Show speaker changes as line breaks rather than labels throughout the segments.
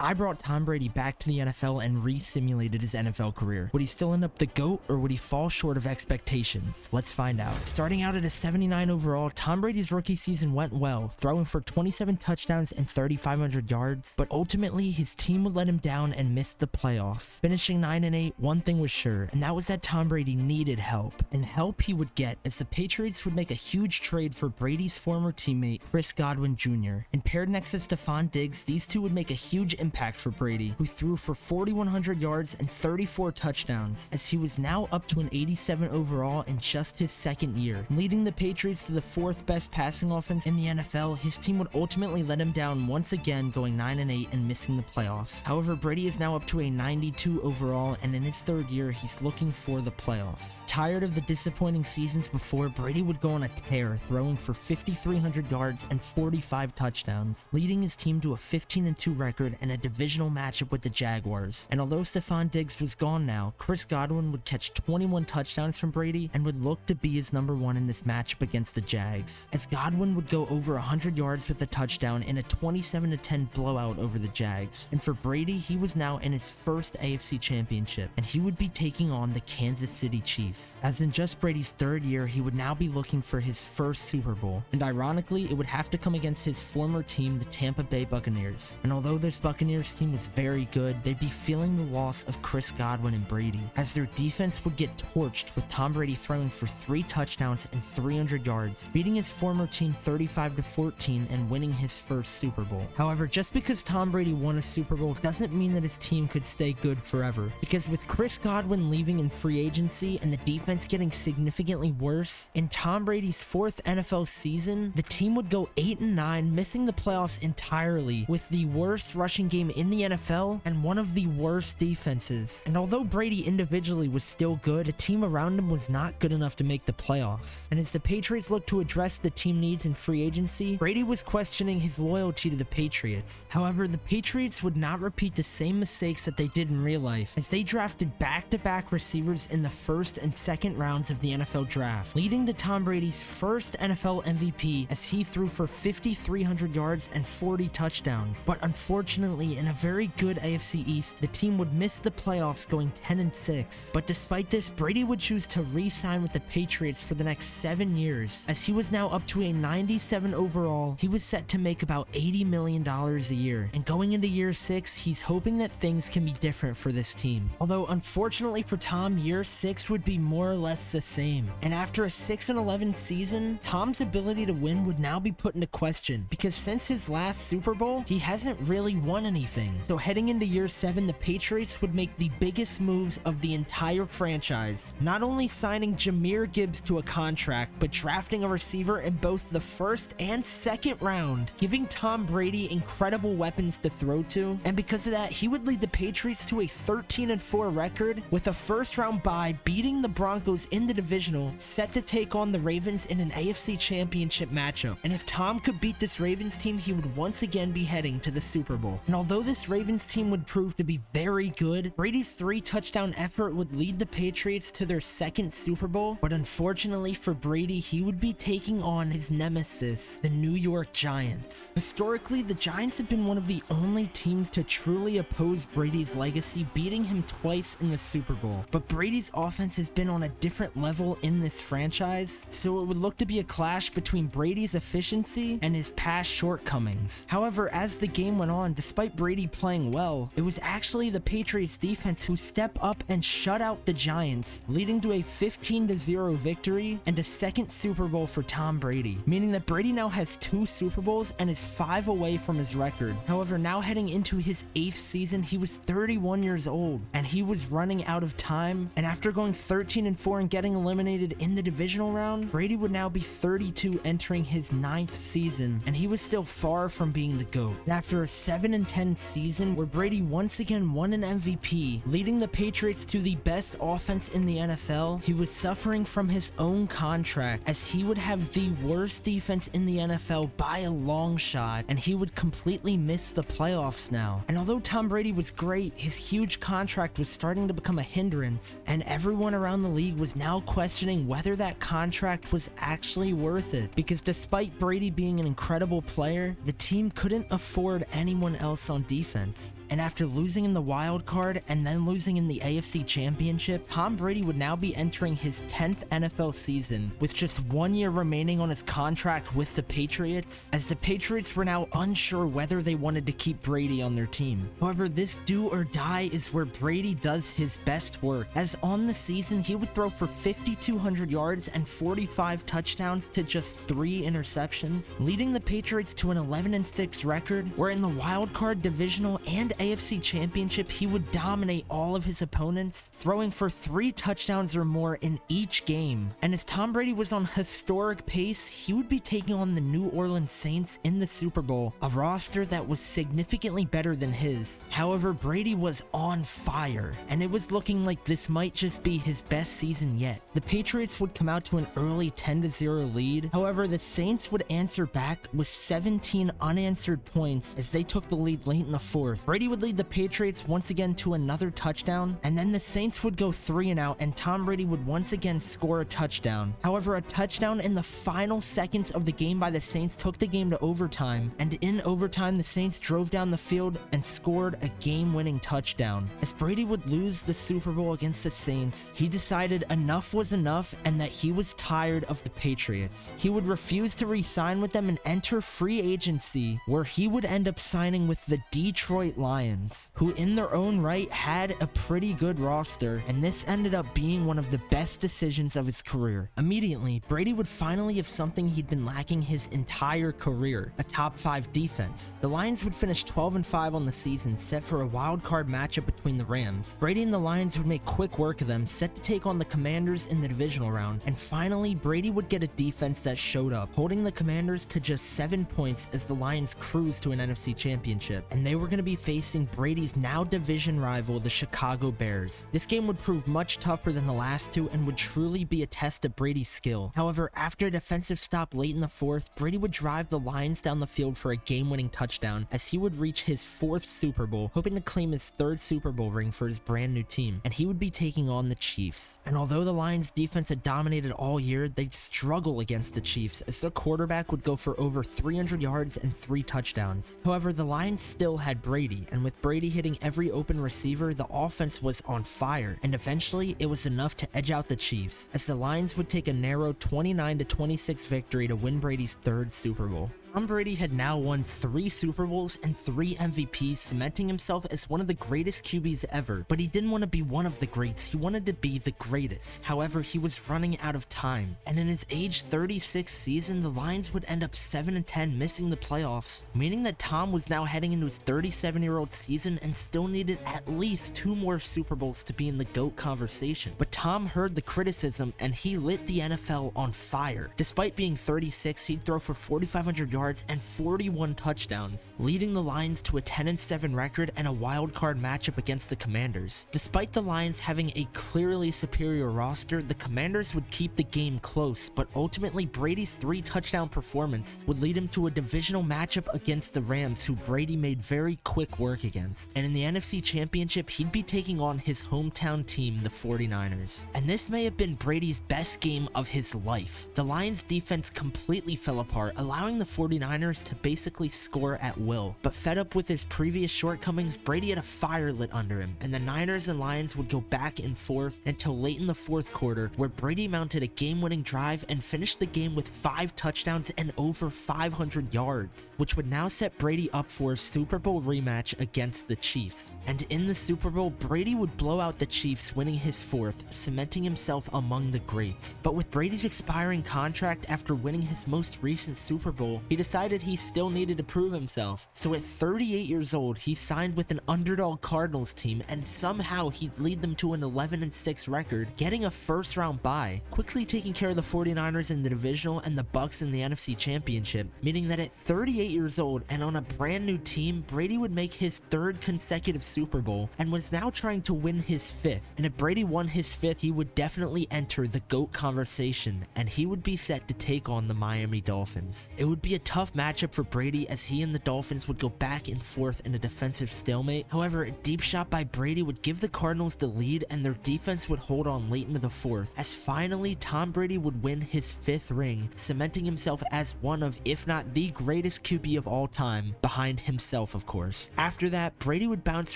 I brought Tom Brady back to the NFL and re-simulated his NFL career. Would he still end up the GOAT, or would he fall short of expectations? Let's find out. Starting out at a 79 overall, Tom Brady's rookie season went well, throwing for 27 touchdowns and 3,500 yards, but ultimately his team would let him down and missed the playoffs. Finishing 9-8, one thing was sure, and that was that Tom Brady needed help. And help he would get, as the Patriots would make a huge trade for Brady's former teammate, Chris Godwin Jr. And paired next to Stephon Diggs, these two would make a huge impact for Brady, who threw for 4,100 yards and 34 touchdowns, as he was now up to an 87 overall in just his second year. Leading the Patriots to the fourth best passing offense in the NFL, his team would ultimately let him down once again, going 9-8 and missing the playoffs. However, Brady is now up to a 92 overall, and in his third year, he's looking for the playoffs. Tired of the disappointing seasons before, Brady would go on a tear, throwing for 5,300 yards and 45 touchdowns, leading his team to a 15-2 record and a divisional matchup with the Jaguars. And although Stephon Diggs was gone now, Chris Godwin would catch 21 touchdowns from Brady and would look to be his number one in this matchup against the Jags, as Godwin would go over 100 yards with a touchdown in a 27-10 blowout over the Jags. And for Brady, he was now in his first AFC championship, and he would be taking on the Kansas City Chiefs. As in just Brady's third year, he would now be looking for his first Super Bowl, and ironically, it would have to come against his former team, the Tampa Bay Buccaneers. And although this Buccaneers team was very good, they'd be feeling the loss of Chris Godwin and Brady, as their defense would get torched with Tom Brady throwing for 3 touchdowns and 300 yards, beating his former team 35-14 and winning his first Super Bowl. However, just because Tom Brady won a Super Bowl doesn't mean that his team could stay good forever, because with Chris Godwin leaving in free agency and the defense getting significantly worse, in Tom Brady's 4th NFL season, the team would go 8-9, missing the playoffs entirely, with the worst rushing game in the NFL and one of the worst defenses. And although Brady individually was still good, the team around him was not good enough to make the playoffs. And as the Patriots looked to address the team needs in free agency, Brady was questioning his loyalty to the Patriots. However, the Patriots would not repeat the same mistakes that they did in real life, as they drafted back-to-back receivers in the first and second rounds of the NFL draft, leading to Tom Brady's first NFL MVP, as he threw for 5,300 yards and 40 touchdowns. But unfortunately, in a very good AFC East, the team would miss the playoffs, going 10-6. But despite this, Brady would choose to re-sign with the Patriots for the next 7 years, as he was now up to a 97 overall. He was set to make about $80 million a year, and going into year 6, he's hoping that things can be different for this team. Although unfortunately for Tom, year 6 would be more or less the same, and after a 6-11 season, Tom's ability to win would now be put into question, because since his last Super Bowl, he hasn't really won anything. So heading into year 7, the Patriots would make the biggest moves of the entire franchise, not only signing Jahmyr Gibbs to a contract, but drafting a receiver in both the first and second round, giving Tom Brady incredible weapons to throw to. And because of that, he would lead the Patriots to a 13-4 record, with a first round bye, beating the Broncos in the divisional, set to take on the Ravens in an AFC championship matchup. And if Tom could beat this Ravens team, he would once again be heading to the Super Bowl. And although this Ravens team would prove to be very good, Brady's 3-touchdown effort would lead the Patriots to their second Super Bowl. But unfortunately for Brady, he would be taking on his nemesis, the New York Giants. Historically, the Giants have been one of the only teams to truly oppose Brady's legacy, beating him twice in the Super Bowl. But Brady's offense has been on a different level in this franchise, so it would look to be a clash between Brady's efficiency and his past shortcomings. However, as the game went on, despite Brady playing well, it was actually the Patriots defense who stepped up and shut out the Giants, leading to a 15-0 victory and a second Super Bowl for Tom Brady, meaning that Brady now has 2 Super Bowls and is 5 away from his record. However, now heading into his 8th season, he was 31 years old, and he was running out of time, and after going 13-4 and getting eliminated in the divisional round, Brady would now be 32 entering his 9th season, and he was still far from being the GOAT. And after a 7-10 season where Brady once again won an MVP, leading the Patriots to the best offense in the NFL, he was suffering from his own contract, as he would have the worst defense in the NFL by a long shot, and he would completely miss the playoffs now. And although Tom Brady was great, his huge contract was starting to become a hindrance, and everyone around the league was now questioning whether that contract was actually worth it, because despite Brady being an incredible player, the team couldn't afford anyone else focus on defense. And after losing in the wild card and then losing in the AFC Championship, Tom Brady would now be entering his 10th NFL season with just 1 year remaining on his contract with the Patriots, as the Patriots were now unsure whether they wanted to keep Brady on their team. However, this do or die is where Brady does his best work, as on the season he would throw for 5,200 yards and 45 touchdowns to just 3 interceptions, leading the Patriots to an 11-6 record, where in the wild card, divisional, and AFC Championship he would dominate all of his opponents, throwing for 3 touchdowns or more in each game. And as Tom Brady was on historic pace, he would be taking on the New Orleans Saints in the Super Bowl, a roster that was significantly better than his. However, Brady was on fire, and it was looking like this might just be his best season yet. The Patriots would come out to an early 10-0 lead. However, the Saints would answer back with 17 unanswered points as they took the lead late in the fourth. Brady would lead the Patriots once again to another touchdown, and then the Saints would go 3-and-out, and Tom Brady would once again score a touchdown. However, a touchdown in the final seconds of the game by the Saints took the game to overtime, and in overtime the Saints drove down the field and scored a game-winning touchdown. As Brady would lose the Super Bowl against the Saints, he decided enough was enough and that he was tired of the Patriots. He would refuse to re-sign with them and enter free agency, where he would end up signing with the Detroit Lions, who in their own right had a pretty good roster, and this ended up being one of the best decisions of his career. Immediately, Brady would finally have something he'd been lacking his entire career: a top 5 defense. The Lions would finish 12-5 on the season, set for a wild card matchup between the Rams. Brady and the Lions would make quick work of them, set to take on the Commanders in the divisional round, and finally Brady would get a defense that showed up, holding the Commanders to just 7 points as the Lions cruised to an NFC Championship, and they were going to be facing Brady's now division rival, the Chicago Bears. This game would prove much tougher than the last two and would truly be a test of Brady's skill. However, after a defensive stop late in the fourth, Brady would drive the Lions down the field for a game-winning touchdown as he would reach his 4th Super Bowl, hoping to claim his 3rd Super Bowl ring for his brand new team, and he would be taking on the Chiefs. And although the Lions defense had dominated all year, they'd struggle against the Chiefs as their quarterback would go for over 300 yards and 3 touchdowns. However, the Lions still had Brady, and with Brady hitting every open receiver, the offense was on fire, and eventually it was enough to edge out the Chiefs, as the Lions would take a narrow 29-26 victory to win Brady's 3rd Super Bowl. Tom Brady had now won 3 Super Bowls and 3 MVPs, cementing himself as one of the greatest QBs ever. But he didn't want to be one of the greats, he wanted to be the greatest. However, he was running out of time, and in his age 36 season, the Lions would end up 7-10, missing the playoffs, meaning that Tom was now heading into his 37-year-old season and still needed at least 2 more Super Bowls to be in the GOAT conversation. But Tom heard the criticism and he lit the NFL on fire. Despite being 36, he'd throw for 4,500 yards and 41 touchdowns, leading the Lions to a 10-7 record and a wild card matchup against the Commanders. Despite the Lions having a clearly superior roster, the Commanders would keep the game close, but ultimately Brady's 3-touchdown performance would lead him to a divisional matchup against the Rams, who Brady made very quick work against. And in the NFC Championship, he'd be taking on his hometown team, the 49ers. And this may have been Brady's best game of his life. The Lions defense completely fell apart, allowing the 49ers to basically score at will. But fed up with his previous shortcomings, Brady had a fire lit under him, and the Niners and Lions would go back and forth until late in the 4th quarter, where Brady mounted a game-winning drive and finished the game with 5 touchdowns and over 500 yards, which would now set Brady up for a Super Bowl rematch against the Chiefs. And in the Super Bowl, Brady would blow out the Chiefs, winning his 4th, cementing himself among the greats. But with Brady's expiring contract after winning his most recent Super Bowl, he decided he still needed to prove himself. So at 38 years old, he signed with an underdog Cardinals team, and somehow he'd lead them to an 11-6 record, getting a 1st-round bye, quickly taking care of the 49ers in the divisional and the Bucs in the NFC Championship, meaning that at 38 years old and on a brand new team, Brady would make his 3rd consecutive Super Bowl and was now trying to win his 5th. And if Brady won his 5th, he would definitely enter the GOAT conversation, and he would be set to take on the Miami Dolphins. It would be a tough matchup for Brady as he and the Dolphins would go back and forth in a defensive stalemate. However, a deep shot by Brady would give the Cardinals the lead and their defense would hold on late into the fourth, as finally Tom Brady would win his 5th ring, cementing himself as one of, if not the greatest QB of all time, behind himself of course. After that, Brady would bounce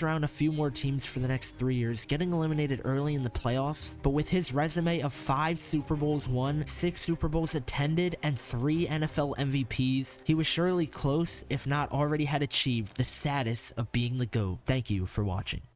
around a few more teams for the next 3 years, getting eliminated early in the playoffs, but with his resume of 5 Super Bowls won, 6 Super Bowls attended, and 3 NFL MVPs, he was surely close, if not already had achieved, the status of being the GOAT. Thank you for watching.